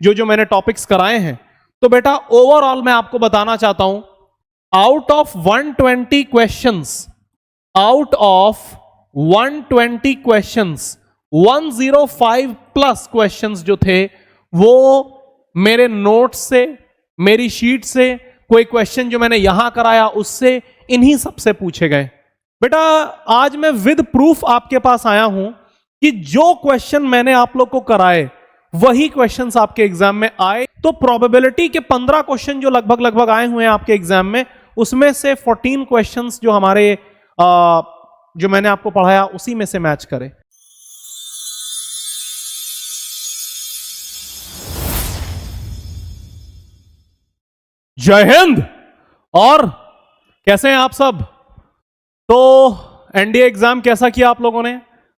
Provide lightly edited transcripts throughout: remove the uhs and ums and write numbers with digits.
जो जो मैंने टॉपिक्स कराए हैं। तो बेटा ओवरऑल मैं आपको बताना चाहता हूं, out of 120 questions, out of 120 questions 105 plus questions जो थे वो मेरे नोट्स से, मेरी शीट से, कोई क्वेश्चन जो मैंने यहां कराया उससे, इन्हीं सब से पूछे गए। बेटा आज मैं विद प्रूफ आपके पास आया हूं कि जो क्वेश्चन मैंने आप लोग को कराए वही क्वेश्चंस आपके एग्जाम में आए। तो प्रोबेबिलिटी के 15 क्वेश्चन जो लगभग आए हुए हैं आपके एग्जाम में, उसमें से 14 क्वेश्चंस जो हमारे जो मैंने आपको पढ़ाया उसी में से मैच करे। जय हिंद। और कैसे हैं आप सब? तो एनडीए एग्जाम कैसा किया आप लोगों ने?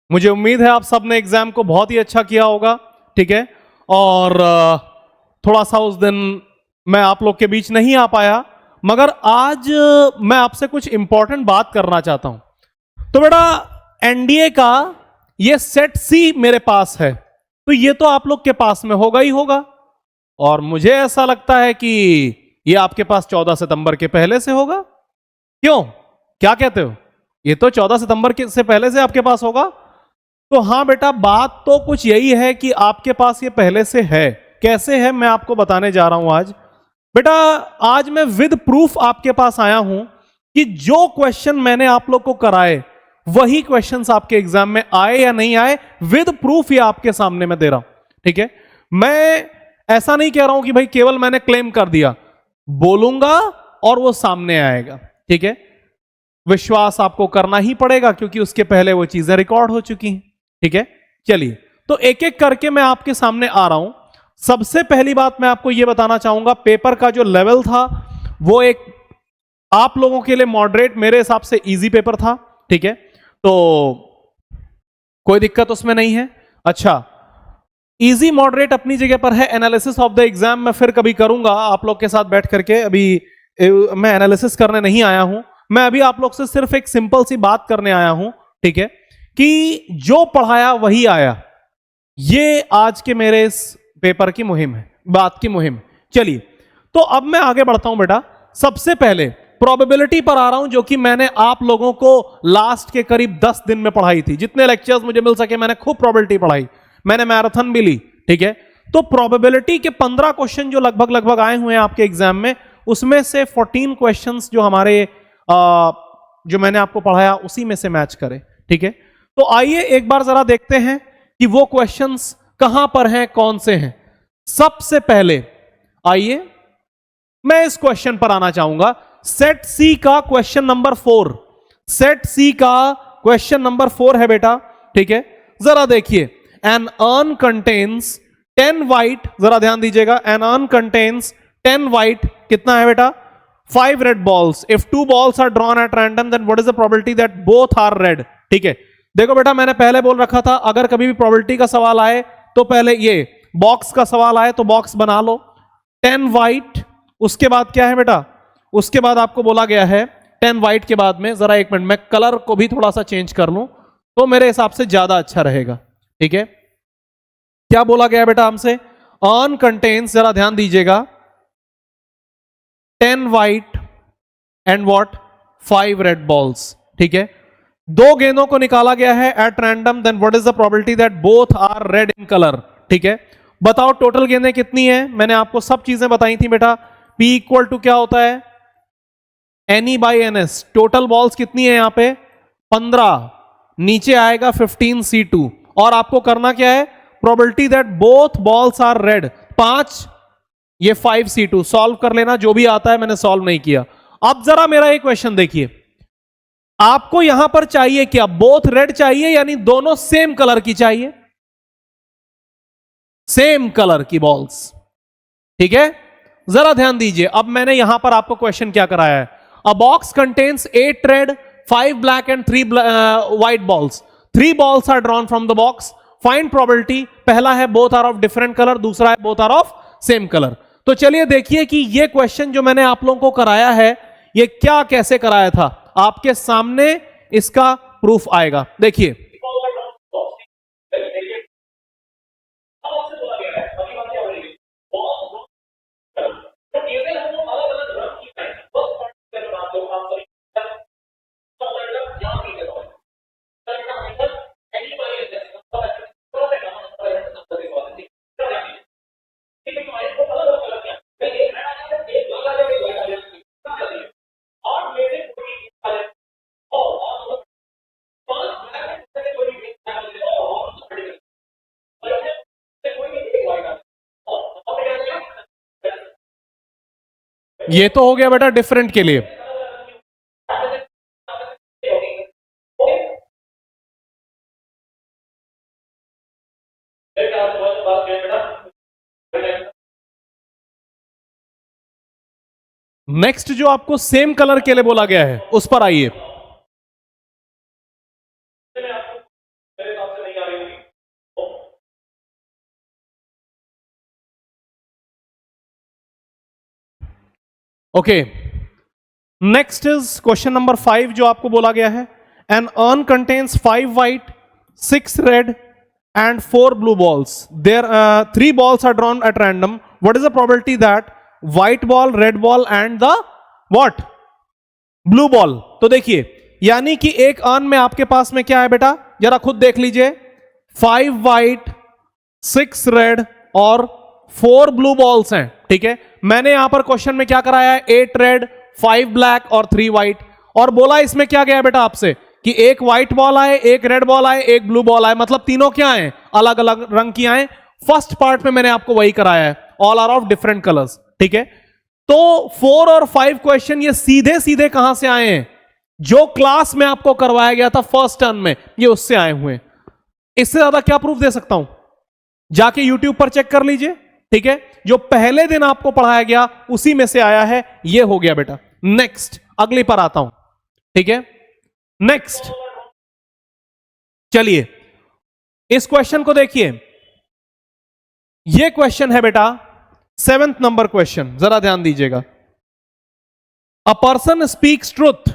मुझे उम्मीद है आप सब ने एग्जाम को बहुत ही अच्छा किया होगा, ठीक है। और थोड़ा सा उस दिन मैं आप लोग के बीच नहीं आ पाया, मगर आज मैं आपसे कुछ इंपॉर्टेंट बात करना चाहता हूं। तो बेटा एनडीए का ये सेट सी मेरे पास है, तो ये तो आप लोग के पास में होगा ही होगा, और मुझे ऐसा लगता है कि ये आपके पास 14 सितंबर के पहले से होगा। क्यों, क्या कहते हो? ये तो 14 सितंबर से पहले से आपके पास होगा। तो हां बेटा, बात तो कुछ यही है कि आपके पास ये पहले से है। कैसे है मैं आपको बताने जा रहा हूं आज। बेटा आज मैं विद प्रूफ आपके पास आया हूं कि जो क्वेश्चन मैंने आप लोग को कराए वही क्वेश्चंस आपके एग्जाम में आए या नहीं आए, विद प्रूफ ये आपके सामने मैं दे रहा हूं, ठीक है। मैं ऐसा नहीं कह रहा हूं कि भाई केवल मैंने क्लेम कर दिया, बोलूंगा और वो सामने आएगा, ठीक है। विश्वास आपको करना ही पड़ेगा क्योंकि उसके पहले वो चीजें रिकॉर्ड हो चुकी हैं, ठीक है। चलिए, तो एक एक करके मैं आपके सामने आ रहा हूं। सबसे पहली बात मैं आपको यह बताना चाहूंगा, पेपर का जो लेवल था वो एक आप लोगों के लिए मॉडरेट, मेरे हिसाब से इजी पेपर था, ठीक है। तो कोई दिक्कत उसमें नहीं है। अच्छा, इजी मॉडरेट अपनी जगह पर है। एनालिसिस ऑफ द एग्जाम मैं फिर कभी करूंगा आप लोग के साथ बैठ करके, अभी मैं एनालिसिस करने नहीं आया हूं। मैं अभी आप लोग से सिर्फ एक सिंपल सी बात करने आया हूं, ठीक है, कि जो पढ़ाया वही आया। ये आज के मेरे इस पेपर की मुहिम है, बात की मुहिम। चलिए, तो अब मैं आगे बढ़ता हूं बेटा। सबसे पहले प्रोबेबिलिटी पर आ रहा हूं, जो कि मैंने आप लोगों को लास्ट के करीब 10 दिन में पढ़ाई थी। जितने लेक्चर्स मुझे मिल सके मैंने खूब प्रोबेबिलिटी पढ़ाई, मैंने मैराथन भी ली, ठीक है। तो प्रोबेबिलिटी के 15 क्वेश्चन जो लगभग आए हुए हैं आपके एग्जाम में, उसमें से 14 क्वेश्चंस जो हमारे जो मैंने आपको पढ़ाया उसी में से मैच करे, ठीक है। तो आइए एक बार जरा देखते हैं कि वो क्वेश्चंस कहां पर हैं, कौन से हैं। सबसे पहले आइए मैं इस क्वेश्चन पर आना चाहूंगा, सेट सी का क्वेश्चन नंबर 4। सेट सी का क्वेश्चन नंबर 4 है बेटा, ठीक है। जरा देखिए, एन अर्न कंटेन्स 10 वाइट, जरा ध्यान दीजिएगा, एन अर्न कंटेन्स 10 वाइट, कितना है बेटा? 5 red balls. If 2 balls are drawn at random, then what is the probability that both are red? ठीक है, देखो बेटा, मैंने पहले बोल रखा था अगर कभी भी प्रोबेबिलिटी का सवाल आए तो पहले ये बॉक्स का सवाल आए तो बॉक्स बना लो। 10 वाइट, उसके बाद क्या है बेटा? उसके बाद आपको बोला गया है 10 वाइट के बाद में, जरा एक मिनट, मैं कलर को भी थोड़ा सा चेंज कर लूं तो मेरे हिसाब से ज्यादा अच्छा रहेगा, ठीक है। क्या बोला गया बेटा हमसे? अर्न कंटेन्स, जरा ध्यान दीजिएगा, 10 white and what 5 red balls, ठीक है। 2 गेंदों को निकाला गया है at random, then what is the probability that both are red in colour, ठीक है। बताओ टोटल गेंदें कितनी है? मैंने आपको सब चीजें बताई थी बेटा। P इक्वल टू क्या होता है? NE/NS। टोटल बॉल्स कितनी है यहां पे? 15, नीचे आएगा 15C2, और आपको करना क्या है? Probability that both balls are red 5, ये 5C2 सॉल्व कर लेना, जो भी आता है, मैंने सॉल्व नहीं किया। अब जरा मेरा एक क्वेश्चन देखिए, आपको यहां पर चाहिए क्या? बोथ रेड चाहिए, यानी दोनों सेम कलर की चाहिए, सेम कलर की बॉल्स, ठीक है। जरा ध्यान दीजिए, अब मैंने यहां पर आपको क्वेश्चन क्या कराया है? A box contains 8 red 5 black and 3 white balls. 3 balls are drawn from the box, find probability. पहला है both are of different colour, दूसरा है both are of same colour. तो चलिए देखिए कि ये क्वेश्चन जो मैंने आप लोगों को कराया है, ये क्या कैसे कराया था। आपके सामने इसका प्रूफ आएगा, देखिए। ये तो हो गया बेटा डिफरेंट के लिए। नेक्स्ट जो आपको सेम कलर के लिए बोला गया है उस पर आइए। Okay, next is question number 5 जो आपको बोला गया है। An urn contains 5 white 6 red and 4 blue balls. There 3 balls are drawn at random. What is the probability that white ball, red ball and the what? Blue ball. तो देखिए, यानी कि एक अर्न में आपके पास में क्या है बेटा, जरा खुद देख लीजिए। 5 वाइट 6 रेड और 4 ब्लू बॉल्स हैं, ठीक है। मैंने यहां पर क्वेश्चन में क्या कराया है, 8 रेड 5 ब्लैक और 3 व्हाइट। और बोला इसमें क्या गया बेटा आपसे कि एक व्हाइट बॉल आए, एक रेड बॉल आए, एक ब्लू बॉल आए, मतलब तीनों क्या आए, अलग अलग रंग की आए। फर्स्ट पार्ट में मैंने आपको वही कराया है, all are of different colours, ठीक है। तो 4 और 5 क्वेश्चन ये सीधे सीधे कहां से आए हैं, जो क्लास में आपको करवाया गया था फर्स्ट टर्म में, ये उससे आए हुए हैं। इससे ज्यादा क्या प्रूफ दे सकता हूं, जाके यूट्यूब पर चेक कर लीजिए, ठीक है। जो पहले दिन आपको पढ़ाया गया उसी में से आया है, ये हो गया बेटा। नेक्स्ट, अगली पर आता हूं, ठीक है। नेक्स्ट चलिए इस क्वेश्चन को देखिए। ये क्वेश्चन है बेटा 7th नंबर क्वेश्चन, जरा ध्यान दीजिएगा। A person speaks truth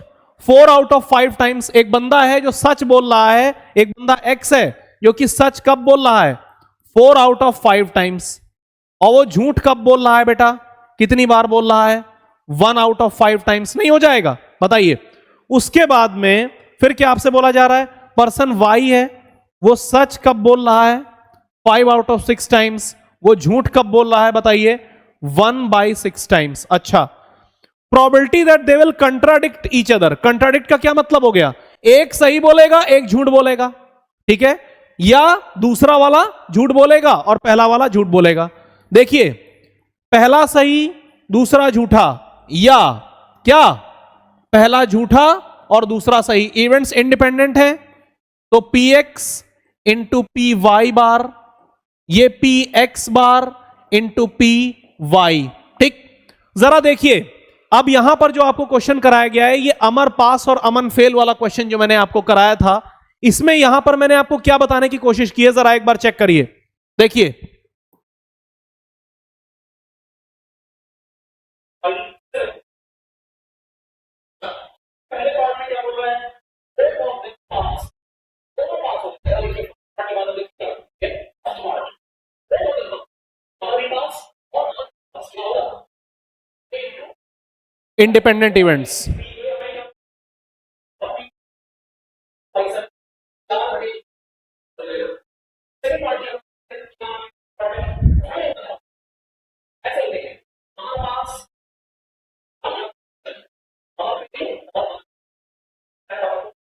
4 out of 5 times. एक बंदा है जो सच बोल रहा है, एक बंदा एक्स है जो कि सच कब बोल रहा है, 4 आउट ऑफ 5 टाइम्स। और वो झूठ कब बोल रहा है बेटा, कितनी बार बोल रहा है, 1 आउट ऑफ 5 टाइम्स। नहीं हो जाएगा, बताइए। उसके बाद में फिर क्या आपसे बोला जा रहा है, पर्सन वाई है, वो सच कब बोल रहा है, 5 आउट ऑफ 6 टाइम्स। वो झूठ कब बोल रहा है, बताइए, 1/6 टाइम्स। अच्छा, probability that they will contradict each other. Contradict का क्या मतलब हो गया, एक सही बोलेगा एक झूठ बोलेगा, ठीक है, या दूसरा वाला झूठ बोलेगा और पहला वाला झूठ बोलेगा। देखिए, पहला सही दूसरा झूठा, या क्या पहला झूठा और दूसरा सही, इवेंट्स इंडिपेंडेंट है, तो px इंटू पी वाई बार, ये px bar into P Y, ठीक। जरा देखिए, अब यहां पर जो आपको क्वेश्चन कराया गया है, ये अमर पास और अमन फेल वाला क्वेश्चन जो मैंने आपको कराया था, इसमें यहां पर मैंने आपको क्या बताने की कोशिश की है, जरा एक बार चेक करिए। देखिए, इंडिपेंडेंट इवेंट्स,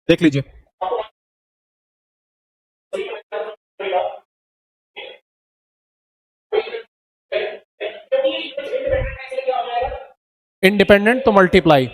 देख लीजिए। इंडिपेंडेंट तो मल्टीप्लाई,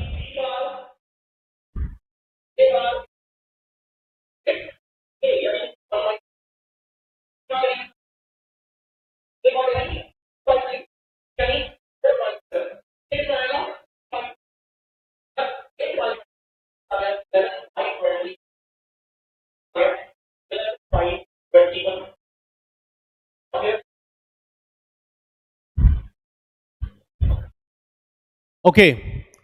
ओके।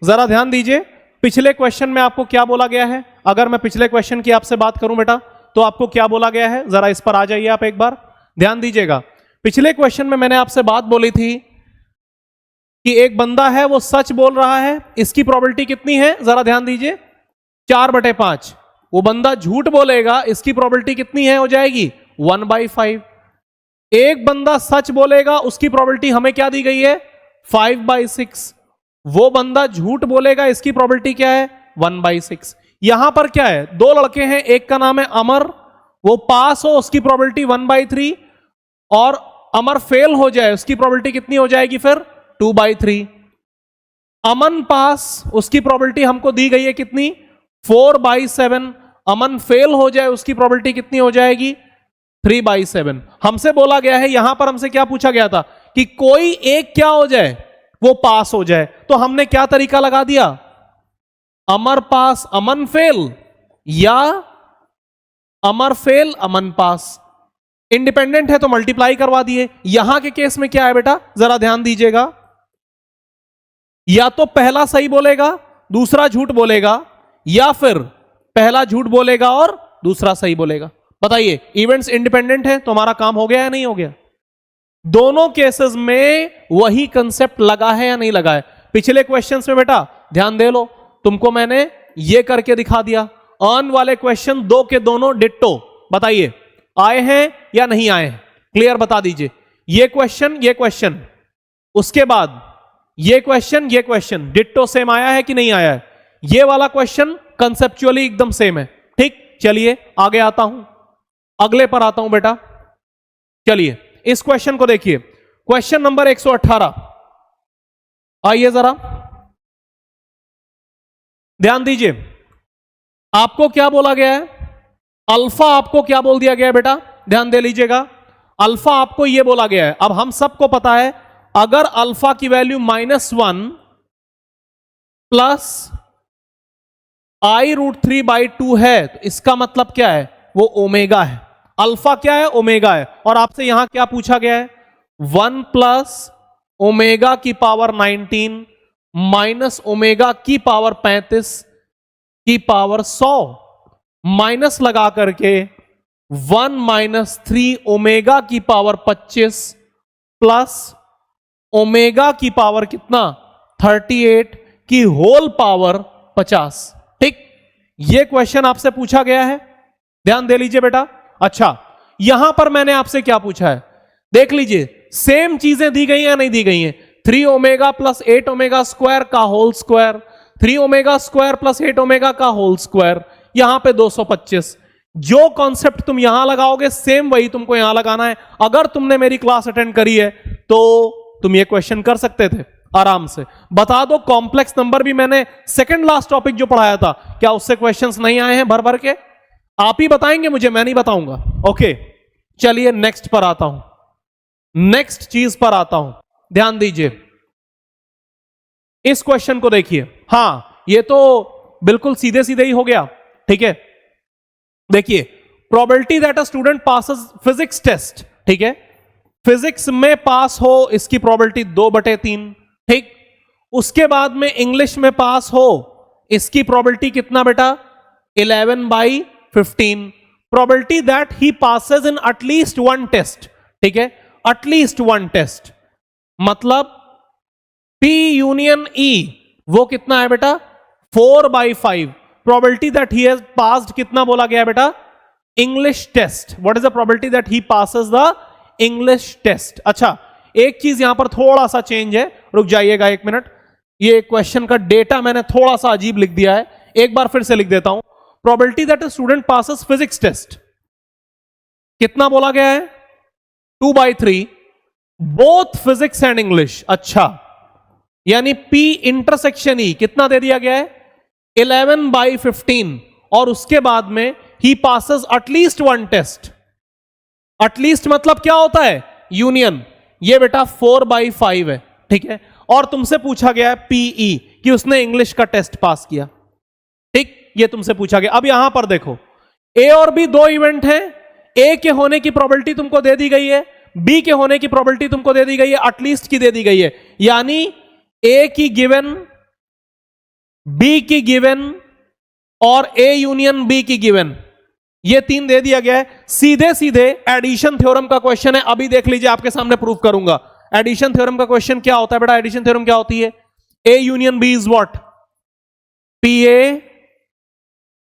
जरा ध्यान दीजिए, पिछले क्वेश्चन में आपको क्या बोला गया है। अगर मैं पिछले क्वेश्चन की आपसे बात करूं बेटा, तो आपको क्या बोला गया है, जरा इस पर आ जाइए आप एक बार, ध्यान दीजिएगा। पिछले क्वेश्चन में मैंने आपसे बात बोली थी कि एक बंदा है वो सच बोल रहा है, इसकी प्रोबेबिलिटी कितनी है, जरा ध्यान दीजिए, 4/5। वो बंदा झूठ बोलेगा, इसकी प्रोबेबिलिटी कितनी है, हो जाएगी 1/5। एक बंदा सच बोलेगा, उसकी प्रोबेबिलिटी हमें क्या दी गई है, 5/6। वो बंदा झूठ बोलेगा, इसकी प्रोबेबिलिटी क्या है, 1/6। यहां पर क्या है, दो लड़के हैं, एक का नाम है अमर, वो पास हो उसकी प्रोबेबिलिटी 1/3, और अमर फेल हो जाए उसकी प्रोबेबिलिटी कितनी हो जाएगी फिर, 2/3। अमन पास, उसकी प्रोबेबिलिटी हमको दी गई है कितनी, 4/7। अमन फेल हो जाए उसकी प्रोबेबिलिटी कितनी हो जाएगी, 3/7। हमसे बोला गया है, यहां पर हमसे क्या पूछा गया था कि कोई एक क्या हो जाए, वो पास हो जाए। तो हमने क्या तरीका लगा दिया, अमर पास अमन फेल, या अमर फेल अमन पास। इंडिपेंडेंट है तो मल्टीप्लाई करवा दिए। यहां के केस में क्या है बेटा, जरा ध्यान दीजिएगा, या तो पहला सही बोलेगा दूसरा झूठ बोलेगा, या फिर पहला झूठ बोलेगा और दूसरा सही बोलेगा। बताइए, इवेंट्स इंडिपेंडेंट है तो हमारा काम हो गया या नहीं हो गया। दोनों केसेस में वही कंसेप्ट लगा है या नहीं लगा है। पिछले क्वेश्चंस में बेटा ध्यान दे लो, तुमको मैंने ये करके दिखा दिया। अर्न वाले क्वेश्चन दो के दोनों डिट्टो, बताइए आए हैं या नहीं आए हैं, क्लियर बता दीजिए। ये क्वेश्चन, उसके बाद ये क्वेश्चन डिट्टो सेम आया है कि नहीं आया है। ये वाला क्वेश्चन कंसेप्चुअली एकदम सेम है। ठीक, चलिए आगे आता हूं, अगले पर आता हूं बेटा। चलिए इस क्वेश्चन को देखिए, क्वेश्चन नंबर 118। आइए जरा ध्यान दीजिए, आपको क्या बोला गया है, अल्फा आपको क्या बोल दिया गया है बेटा, ध्यान दे लीजिएगा। अल्फा आपको यह बोला गया है, अब हम सबको पता है अगर अल्फा की वैल्यू -1 प्लस i√3/2 है तो इसका मतलब क्या है, वो ओमेगा है। अल्फा क्या है, ओमेगा है। और आपसे यहां क्या पूछा गया है, 1 प्लस ओमेगा की पावर 19 माइनस ओमेगा की पावर 35 की पावर 100 माइनस लगा करके 1 माइनस 3 ओमेगा की पावर 25 प्लस ओमेगा की पावर कितना 38 की होल पावर 50। ठीक, यह क्वेश्चन आपसे पूछा गया है, ध्यान दे लीजिए बेटा। अच्छा, यहां पर मैंने आपसे क्या पूछा है, देख लीजिए, सेम चीजें दी गई या नहीं दी गई हैं। 3 ओमेगा प्लस 8 ओमेगा स्क्वायर का whole square, 3 omega square plus 8 omega का होल स्क्वायर, यहां पे 225। जो कॉन्सेप्ट तुम यहां लगाओगे सेम वही तुमको यहां लगाना है। अगर तुमने मेरी क्लास अटेंड करी है तो तुम ये क्वेश्चन कर सकते थे आराम से। बता दो, कॉम्प्लेक्स नंबर भी मैंने सेकंड लास्ट टॉपिक जो पढ़ाया था, क्या उससे क्वेश्चंस नहीं आए हैं भर भर के? आप ही बताएंगे मुझे, मैं नहीं बताऊंगा। ओके, चलिए नेक्स्ट पर आता हूं, नेक्स्ट चीज पर आता हूं, ध्यान दीजिए। इस क्वेश्चन को देखिए, हां ये तो बिल्कुल सीधे सीधे ही हो गया। ठीक है, देखिए, probability that a student passes physics test, ठीक है, फिजिक्स में पास हो इसकी प्रोबेबिलिटी 2/3। ठीक, उसके बाद में इंग्लिश में पास हो इसकी प्रोबेबिलिटी कितना बेटा, 11/15। Probability that he passes in at least 1 test, ठीक है, एटलीस्ट 1 टेस्ट, मतलब P यूनियन E वो कितना है बेटा, 4/5। Probability that he has passed कितना बोला गया बेटा, English test. What is the probability that he passes the English test. अच्छा, एक चीज यहां पर थोड़ा सा चेंज है, रुक जाइएगा 1 मिनट, ये क्वेश्चन का डेटा मैंने थोड़ा सा अजीब लिख दिया है, एक बार फिर से लिख देता हूं। Probability that a student passes physics test कितना बोला गया है, 2/3 बोथ फिजिक्स एंड इंग्लिश। अच्छा, यानी P इंटरसेक्शन E कितना दे दिया गया है, 11/15, और उसके बाद में ही पासेस एटलीस्ट 1 टेस्ट। एटलीस्ट मतलब क्या होता है, यूनियन। ये बेटा 4/5 है, ठीक है, और तुमसे पूछा गया है PE कि उसने इंग्लिश का टेस्ट पास किया। ठीक, ये तुमसे पूछा गया। अब यहां पर देखो, A और B दो इवेंट हैं, A के होने की प्रोबेबिलिटी तुमको दे दी गई है, B के होने की प्रोबेबिलिटी तुमको दे दी गई है, एटलीस्ट की दे दी गई है। यानी A की गिवन, B की गिवन और A यूनियन B की गिवन, ये 3 दे दिया गया है। सीधे सीधे एडिशन थ्योरम का क्वेश्चन है, अभी देख लीजिए, आपके सामने प्रूफ करूंगा। एडिशन थ्योरम का क्वेश्चन क्या होता है बेटा, एडिशन थ्योरम क्या होती है, A union B is what, PA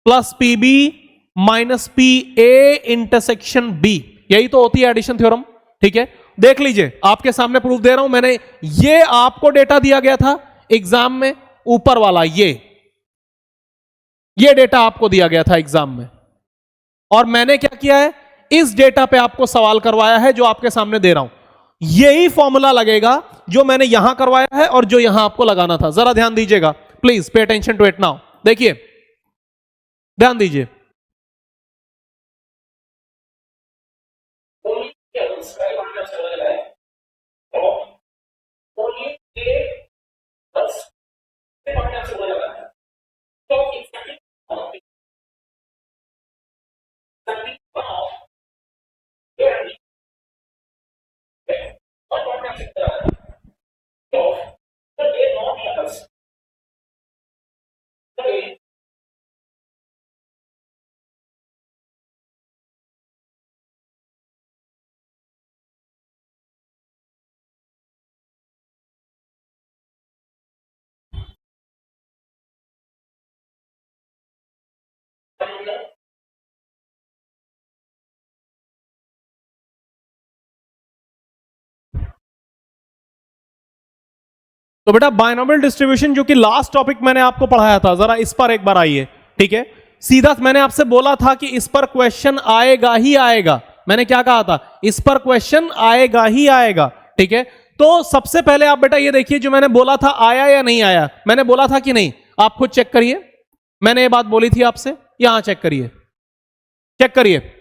plus PB minus PA intersection B, यही तो होती है एडिशन थ्योरम। ठीक है, देख लीजिए, आपके सामने प्रूफ दे रहा हूं मैंने। ये आपको डेटा दिया गया था एग्जाम में, ऊपर वाला ये डेटा आपको दिया गया था एग्जाम में, और मैंने क्या किया है, इस डेटा पे आपको सवाल करवाया है जो आपके सामने दे रहा हूं। यही फॉर्मूला लगेगा जो मैंने यहां करवाया है और जो यहां आपको लगाना था। जरा ध्यान दीजिएगा, please pay attention to it now. देखिए, ध्यान दीजिए, तो बेटा बायनोमियल डिस्ट्रीब्यूशन जो कि लास्ट टॉपिक मैंने आपको पढ़ाया था, जरा इस पर एक बार आइए। ठीक है, सीधा मैंने आपसे बोला था कि इस पर क्वेश्चन आएगा ही आएगा। मैंने क्या कहा था, इस पर क्वेश्चन आएगा ही आएगा। ठीक है, तो सबसे पहले आप बेटा ये देखिए, जो मैंने बोला था आया या नहीं आया, मैंने बोला था कि नहीं, आप खुद चेक करिए। मैंने ये बात बोली थी आपसे, यहां चेक करिए, चेक करिए।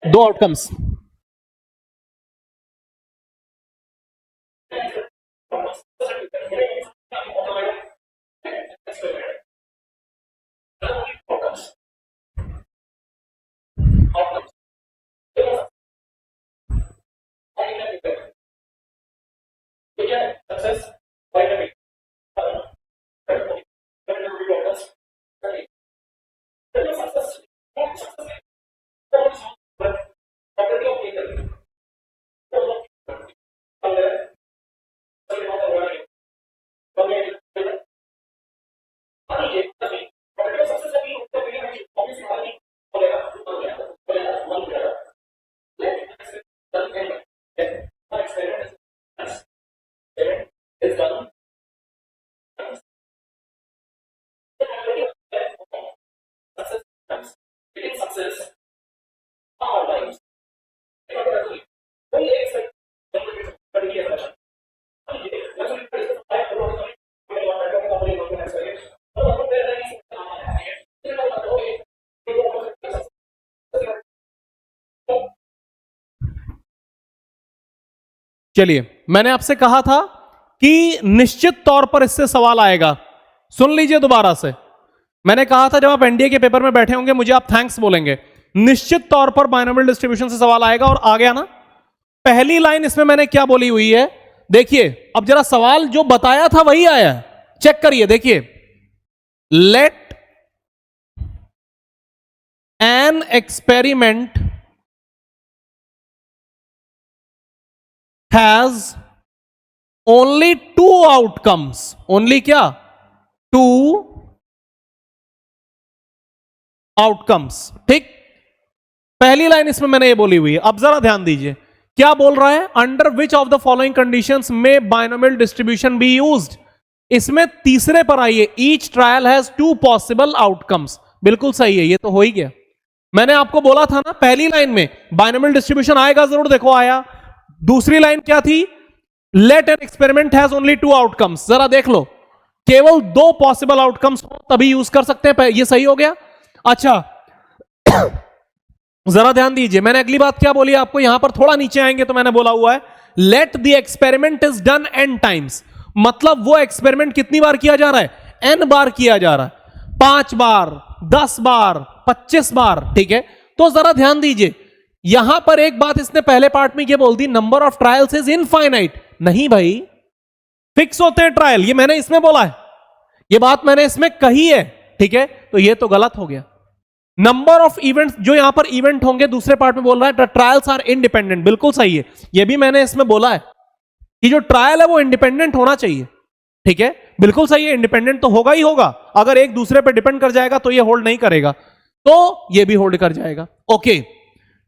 दो आउटकम्स, चलिए, मैंने आपसे कहा था कि निश्चित तौर पर इससे सवाल आएगा। सुन लीजिए दोबारा से, मैंने कहा था जब आप एनडीए के पेपर में बैठे होंगे मुझे आप थैंक्स बोलेंगे। निश्चित तौर पर बायनोमियल डिस्ट्रीब्यूशन से सवाल आएगा, और आ गया ना। पहली लाइन इसमें मैंने क्या बोली हुई है, देखिए, अब जरा सवाल जो बताया था वही आया है, चेक करिए। देखिए, let an experiment has only two outcomes, only क्या, two outcomes। ठीक, पहली लाइन इसमें मैंने ये बोली हुई है। अब जरा ध्यान दीजिए, क्या बोल रहा है, under which of the following conditions में बायनोमियल डिस्ट्रीब्यूशन बी यूज्ड। इसमें तीसरे पर आइए, each trial has two possible outcomes. बिल्कुल सही है, ये तो हो ही गया। मैंने आपको बोला था ना पहली लाइन में बायनोमियल डिस्ट्रीब्यूशन आएगा जरूर, देखो आया। दूसरी लाइन क्या थी, let an experiment has only two outcomes. जरा देख लो, केवल दो पॉसिबल आउटकम्स हो तभी यूज कर सकते हैं, ये सही हो गया। अच्छा जरा ध्यान दीजिए, मैंने अगली बात क्या बोली आपको, यहां पर थोड़ा नीचे आएंगे तो मैंने बोला हुआ है let the experiment is done n times. मतलब वो एक्सपेरिमेंट कितनी बार किया जा रहा है, n बार किया जा रहा है, 5 बार, 10 बार, 25 बार। ठीक है, तो जरा ध्यान दीजिए, यहां पर एक बात इसने पहले पार्ट में ये बोल दी, number of trials is infinite. नहीं भाई, फिक्स होते हैं ट्रायल, ये मैंने इसमें बोला है, ये बात मैंने इसमें कही है। ठीक है, तो ये तो गलत हो गया। नंबर ऑफ इवेंट्स, जो यहां पर इवेंट होंगे दूसरे पार्ट में बोल रहा है ट्रायल्स आर इंडिपेंडेंट। बिल्कुल सही है, ये भी मैंने इसमें बोला है कि जो ट्रायल है वो इंडिपेंडेंट होना चाहिए। ठीक है, बिल्कुल सही है, इंडिपेंडेंट तो होगा ही होगा। अगर एक दूसरे पर डिपेंड कर जाएगा तो ये होल्ड नहीं करेगा, तो ये भी होल्ड कर जाएगा। ओके,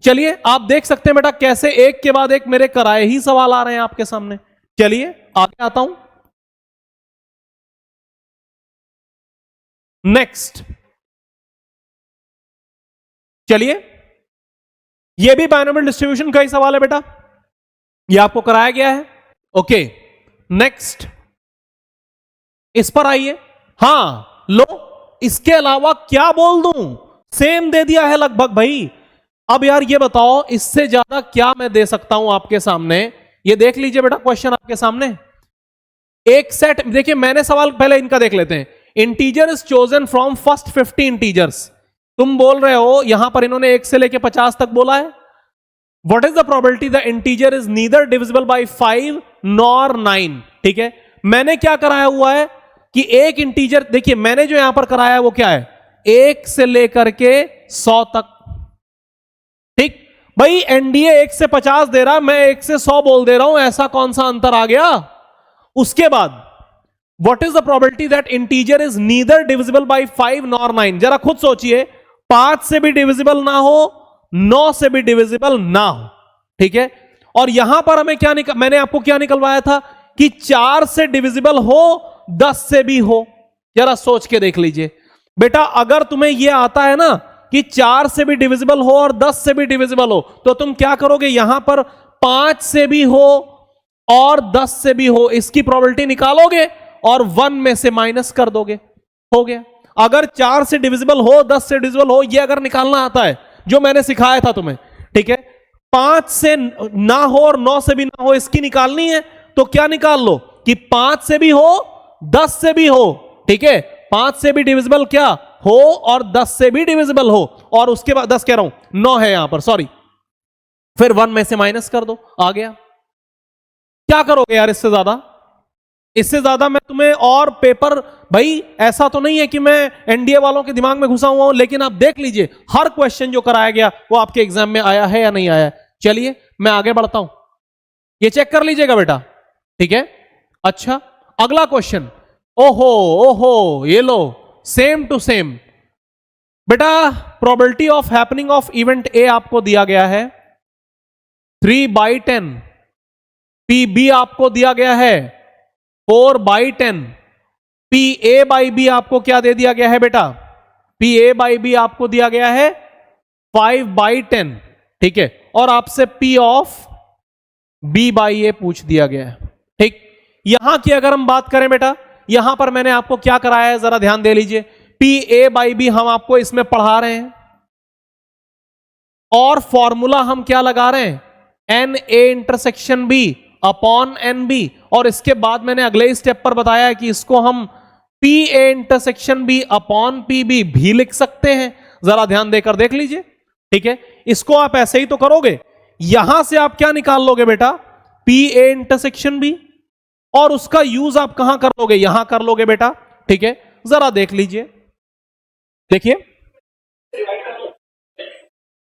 चलिए आप देख सकते हैं बेटा कैसे एक के बाद एक मेरे कराए ही सवाल आ रहे हैं आपके सामने। चलिए आगे आता हूं। नेक्स्ट, चलिए यह भी बायनोमियल डिस्ट्रीब्यूशन का ही सवाल है बेटा, यह आपको कराया गया है। ओके नेक्स्ट, इस पर आइए। हां लो, इसके अलावा क्या बोल दूं, सेम दे दिया है लगभग भाई। अब यार ये बताओ इससे ज्यादा क्या मैं दे सकता हूं आपके सामने। ये देख लीजिए बेटा क्वेश्चन आपके सामने, एक सेट देखिए, मैंने सवाल पहले इनका देख लेते हैं। Integer is chosen from first 50 integers. तुम बोल रहे हो यहां पर इन्होंने 1 से लेके 50 तक बोला है। What is the probability the integer is neither divisible by 5 nor 9। ठीक है, मैंने क्या कराया हुआ है कि एक इंटीजर, देखिए मैंने जो यहां पर कराया है वो क्या है, 1 से लेकर के 100 तक। ठीक भाई, एनडीए 1 से 50 दे रहा, मैं 1 से 100 बोल दे रहा हूं, ऐसा कौन सा अंतर आ गया। उसके बाद what is the probability that integer is neither divisible by 5 nor 9। जरा खुद सोचिए, 5 से भी डिविजिबल ना हो, 9 से भी डिविजिबल ना हो। ठीक है, और यहां पर हमें क्या मैंने आपको क्या निकलवाया था कि 4 से डिविजिबल हो, 10 से भी हो। जरा सोच के देख लीजिए बेटा, अगर तुम्हें यह आता है ना कि 4 से भी डिविजिबल हो और 10 से भी डिविजिबल हो, तो तुम क्या करोगे, यहां पर 5 से भी हो और 10 से भी हो, इसकी प्रोबेबिलिटी निकालोगे और 1 में से माइनस कर दोगे, हो गया। अगर 4 से डिविजिबल हो, 10 से डिविजिबल हो, यह अगर निकालना आता है जो मैंने सिखाया था तुम्हें, ठीक है, 5 से ना हो और 9 से भी ना हो, इसकी निकालनी है, तो क्या निकाल लो कि 5 से भी हो, 10 से भी हो। ठीक है, 5 से भी डिविजिबल क्या हो और 10 से भी डिविजिबल हो, और उसके बाद 10 कह रहा हूं, 9 है यहां पर, सॉरी, फिर 1 में से माइनस कर दो, आ गया। क्या करोगे यार इससे ज्यादा, इससे ज्यादा मैं तुम्हें और पेपर, भाई ऐसा तो नहीं है कि मैं एनडीए वालों के दिमाग में घुसा हुआ हूं, लेकिन आप देख लीजिए हर क्वेश्चन जो कराया गया वो आपके एग्जाम में आया है या नहीं आया। चलिए मैं आगे बढ़ता हूं, ये चेक कर लीजिएगा बेटा। ठीक है, अच्छा अगला क्वेश्चन, ओहो ओहो, ये लो, सेम टू सेम बेटा। Probability of happening of event A आपको दिया गया है 3/10, पी आपको दिया गया है 4/10, पी ए बाई बी आपको क्या दे दिया गया है बेटा, पी ए बाई बी आपको दिया गया है 5/10। ठीक है, और आपसे पी ऑफ बी बाई ए पूछ दिया गया है। ठीक, यहां की अगर हम बात करें बेटा, यहां पर मैंने आपको क्या कराया है, जरा ध्यान दे लीजिए। पी ए बाई बी हम आपको इसमें पढ़ा रहे हैं, और फॉर्मूला हम क्या लगा रहे हैं, n A intersection B upon n B, और इसके बाद मैंने अगले स्टेप पर बताया है कि इसको हम P A intersection B upon P B भी लिख सकते हैं। जरा ध्यान देकर देख लीजिए। ठीक है, इसको आप ऐसे ही तो करोगे, यहां से आप क्या निकाल लोगे बेटा, पी ए इंटरसेक्शन बी, और उसका यूज आप कहां कर लोगे, यहां कर लोगे बेटा। ठीक है, जरा देख लीजिए, देखिए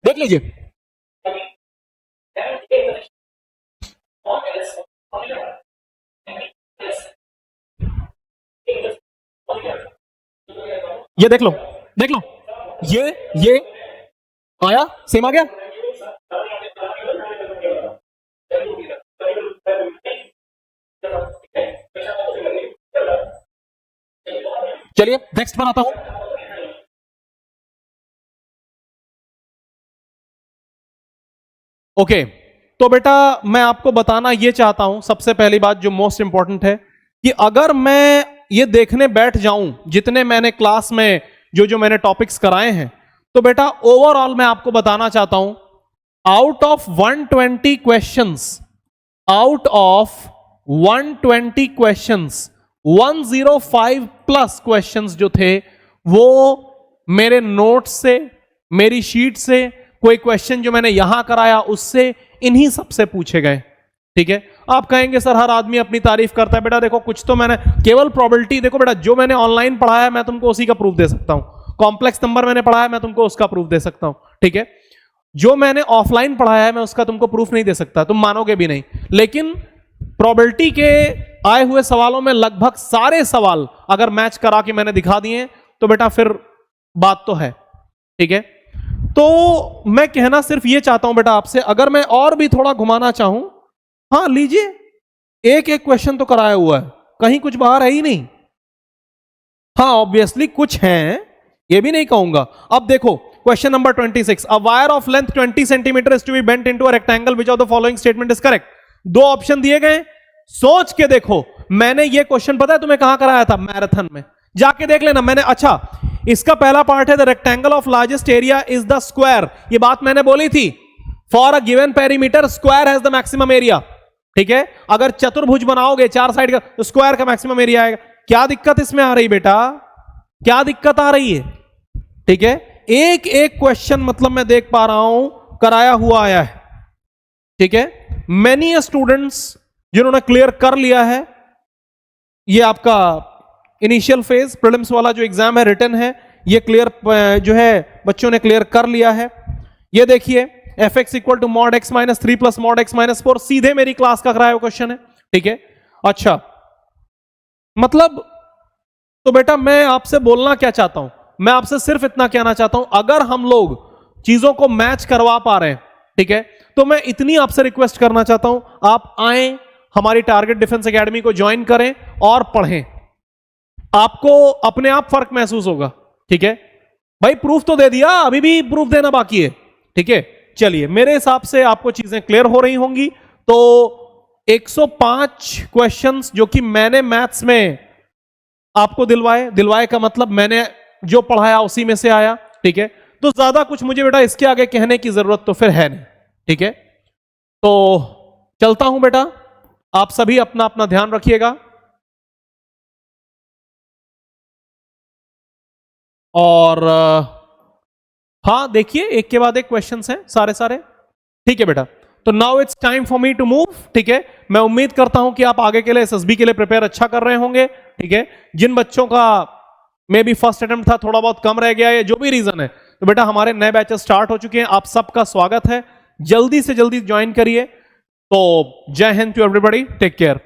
देख लीजिए, ये देख लो, देख लो, ये आया, सेम आ गया। चलिए नेक्स्ट बनाता हूं। ओके, तो बेटा मैं आपको बताना ये चाहता हूं, सबसे पहली बात जो मोस्ट इंपॉर्टेंट है, कि अगर मैं ये देखने बैठ जाऊं जितने मैंने क्लास में जो मैंने टॉपिक्स कराए हैं, तो बेटा ओवरऑल मैं आपको बताना चाहता हूं, out of 120 questions, out of 120 questions 105 plus questions जो थे वो मेरे नोट्स से, मेरी शीट से, कोई क्वेश्चन जो मैंने यहां कराया उससे, इन्हीं सब से पूछे गए। ठीक है, आप कहेंगे सर हर आदमी अपनी तारीफ करता है। बेटा देखो, कुछ तो मैंने केवल प्रोबेबिलिटी, देखो बेटा जो मैंने ऑनलाइन पढ़ाया है मैं तुमको उसी का प्रूफ दे सकता हूं, कॉम्प्लेक्स नंबर मैंने पढ़ाया है मैं तुमको उसका प्रूफ दे सकता हूं। ठीक है, जो मैंने ऑफलाइन पढ़ाया है मैं उसका तुमको प्रूफ नहीं दे सकता, तुम मानोगे भी नहीं। लेकिन प्रोबेबिलिटी के आए हुए सवालों में लगभग सारे सवाल अगर मैच करा के मैंने दिखा दिए तो बेटा फिर बात तो है। ठीक है, तो मैं कहना सिर्फ ये चाहता हूं बेटा आपसे, अगर मैं और भी थोड़ा घुमाना चाहूं, हाँ लीजिए, एक एक क्वेश्चन तो कराया हुआ है, कहीं कुछ बाहर है ही नहीं। हाँ ऑब्वियसली कुछ हैं, ये भी नहीं कहूंगा। अब देखो question number 26, a wire of length 20 centimetre is to be bent into a rectangle, which of the following statement is correct. दो ऑप्शन दिए गए, सोच के देखो। मैंने ये क्वेश्चन पता है तुम्हें कहां कराया था? मैराथन में, जाके देख लेना। मैंने, अच्छा इसका पहला पार्ट है the rectangle of largest area is the square, ये बात मैंने बोली थी। For a given perimeter square has the maximum area, ठीक है। अगर चतुर्भुज बनाओगे चार साइड का, तो स्क्वायर का मैक्सिमम एरिया आएगा। क्या दिक्कत इसमें आ रही बेटा? क्या दिक्कत आ रही है? ठीक है, एक एक क्वेश्चन मतलब मैं देख पा रहा हूं कराया हुआ आया है, ठीक है। मेनी स्टूडेंट्स जिन्होंने क्लियर कर लिया है, ये आपका इनिशियल फेज प्रीलिम्स वाला जो एग्जाम है, रिटन है, ये क्लियर जो है बच्चों ने क्लियर कर लिया है। ये देखिए fx equal to mod x minus 3 plus mod x minus 4, सीधे मेरी क्लास का कराया हुआ क्वेश्चन है, ठीक है। अच्छा मतलब, तो बेटा मैं आपसे बोलना क्या चाहता हूं, मैं आपसे सिर्फ इतना कहना चाहता हूं, अगर हम लोग चीजों को मैच करवा पा रहे हैं, ठीक है, तो मैं इतनी आपसे रिक्वेस्ट करना चाहता हूं, आप आए हमारी टारगेट डिफेंस एकेडमी को ज्वाइन करें और पढ़ें, आपको अपने आप फर्क महसूस होगा, ठीक है। भाई प्रूफ तो दे दिया, अभी भी प्रूफ देना बाकी है, ठीक है। चलिए मेरे हिसाब से आपको चीजें क्लियर हो रही होंगी। तो 105 क्वेश्चंस जो कि मैंने मैथ्स में आपको दिलवाए का मतलब मैंने जो पढ़ाया उसी में से आया, ठीक है। तो ज्यादा कुछ मुझे बेटा इसके आगे कहने की जरूरत तो फिर है नहीं, ठीक है। तो चलता हूं बेटा, आप सभी अपना अपना ध्यान रखिएगा। और हाँ देखिए एक के बाद एक क्वेश्चंस हैं सारे, ठीक है बेटा। तो now it's time for me to move, ठीक है। मैं उम्मीद करता हूं कि आप आगे के लिए एसएसबी के लिए प्रिपेयर अच्छा कर रहे होंगे, ठीक है। जिन बच्चों का मे बी फर्स्ट अटेम्प्ट था थोड़ा बहुत कम रह गया है, जो भी रीजन है, तो बेटा हमारे नए बैचेस स्टार्ट हो चुके हैं, आप सबका स्वागत है, जल्दी से जल्दी ज्वाइन करिए। तो जय हिंद टू एवरीबॉडी, टेक केयर।